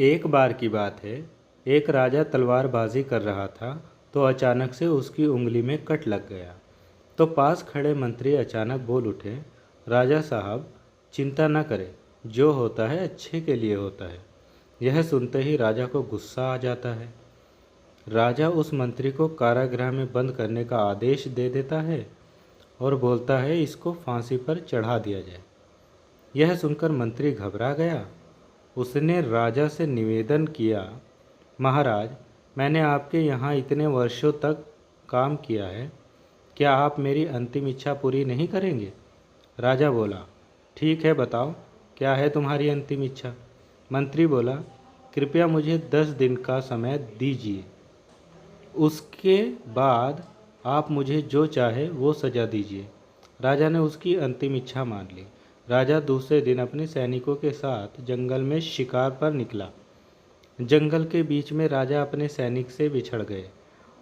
एक बार की बात है, एक राजा तलवारबाजी कर रहा था तो अचानक से उसकी उंगली में कट लग गया। तो पास खड़े मंत्री अचानक बोल उठे, राजा साहब चिंता न करें, जो होता है अच्छे के लिए होता है। यह सुनते ही राजा को गुस्सा आ जाता है। राजा उस मंत्री को कारागृह में बंद करने का आदेश दे देता है और बोलता है इसको फांसी पर चढ़ा दिया जाए। यह सुनकर मंत्री घबरा गया। उसने राजा से निवेदन किया, महाराज मैंने आपके यहाँ इतने वर्षों तक काम किया है, क्या आप मेरी अंतिम इच्छा पूरी नहीं करेंगे? राजा बोला, ठीक है बताओ, क्या है तुम्हारी अंतिम इच्छा? मंत्री बोला, कृपया मुझे 10 दिन का समय दीजिए, उसके बाद आप मुझे जो चाहे वो सजा दीजिए। राजा ने उसकी अंतिम इच्छा मान ली। राजा दूसरे दिन अपने सैनिकों के साथ जंगल में शिकार पर निकला। जंगल के बीच में राजा अपने सैनिक से बिछड़ गए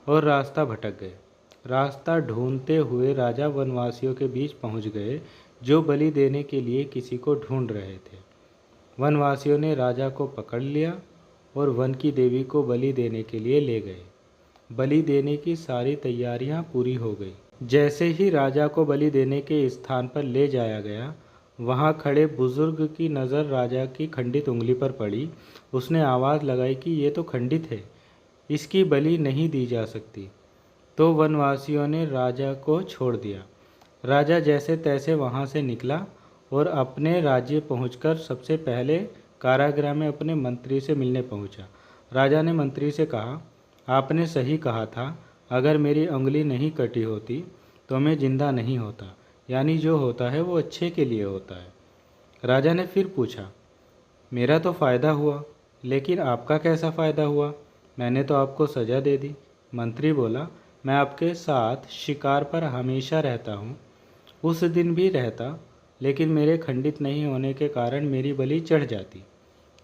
और रास्ता भटक गए। रास्ता ढूंढते हुए राजा वनवासियों के बीच पहुंच गए, जो बलि देने के लिए किसी को ढूंढ रहे थे। वनवासियों ने राजा को पकड़ लिया और वन की देवी को बलि देने के लिए ले गए। बलि देने की सारी तैयारियां पूरी हो गई। जैसे ही राजा को बलि देने के स्थान पर ले जाया गया, वहां खड़े बुजुर्ग की नज़र राजा की खंडित उंगली पर पड़ी। उसने आवाज़ लगाई कि ये तो खंडित है, इसकी बलि नहीं दी जा सकती। तो वनवासियों ने राजा को छोड़ दिया। राजा जैसे तैसे वहां से निकला और अपने राज्य पहुंचकर सबसे पहले कारागृह में अपने मंत्री से मिलने पहुंचा। राजा ने मंत्री से कहा, आपने सही कहा था, अगर मेरी उंगली नहीं कटी होती तो मैं जिंदा नहीं होता, यानी जो होता है वो अच्छे के लिए होता है। राजा ने फिर पूछा, मेरा तो फ़ायदा हुआ, लेकिन आपका कैसा फ़ायदा हुआ? मैंने तो आपको सज़ा दे दी। मंत्री बोला, मैं आपके साथ शिकार पर हमेशा रहता हूँ, उस दिन भी रहता, लेकिन मेरे खंडित नहीं होने के कारण मेरी बलि चढ़ जाती,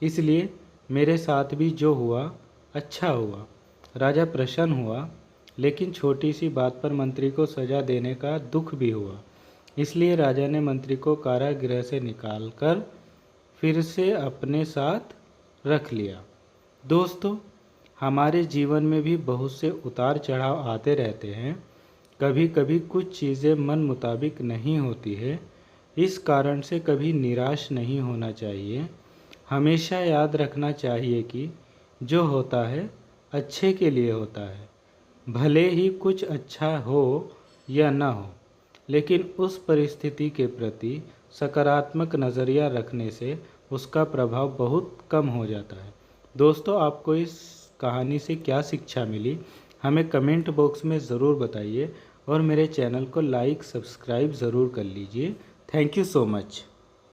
इसलिए मेरे साथ भी जो हुआ अच्छा हुआ। राजा प्रसन्न हुआ, लेकिन छोटी सी बात पर मंत्री को सज़ा देने का दुख भी हुआ। इसलिए राजा ने मंत्री को कारागृह से निकालकर फिर से अपने साथ रख लिया। दोस्तों, हमारे जीवन में भी बहुत से उतार चढ़ाव आते रहते हैं। कभी कभी कुछ चीज़ें मन मुताबिक नहीं होती है, इस कारण से कभी निराश नहीं होना चाहिए। हमेशा याद रखना चाहिए कि जो होता है अच्छे के लिए होता है। भले ही कुछ अच्छा हो या ना हो, लेकिन उस परिस्थिति के प्रति सकारात्मक नज़रिया रखने से उसका प्रभाव बहुत कम हो जाता है। दोस्तों, आपको इस कहानी से क्या शिक्षा मिली, हमें कमेंट बॉक्स में ज़रूर बताइए और मेरे चैनल को लाइक सब्सक्राइब ज़रूर कर लीजिए। Thank you so much.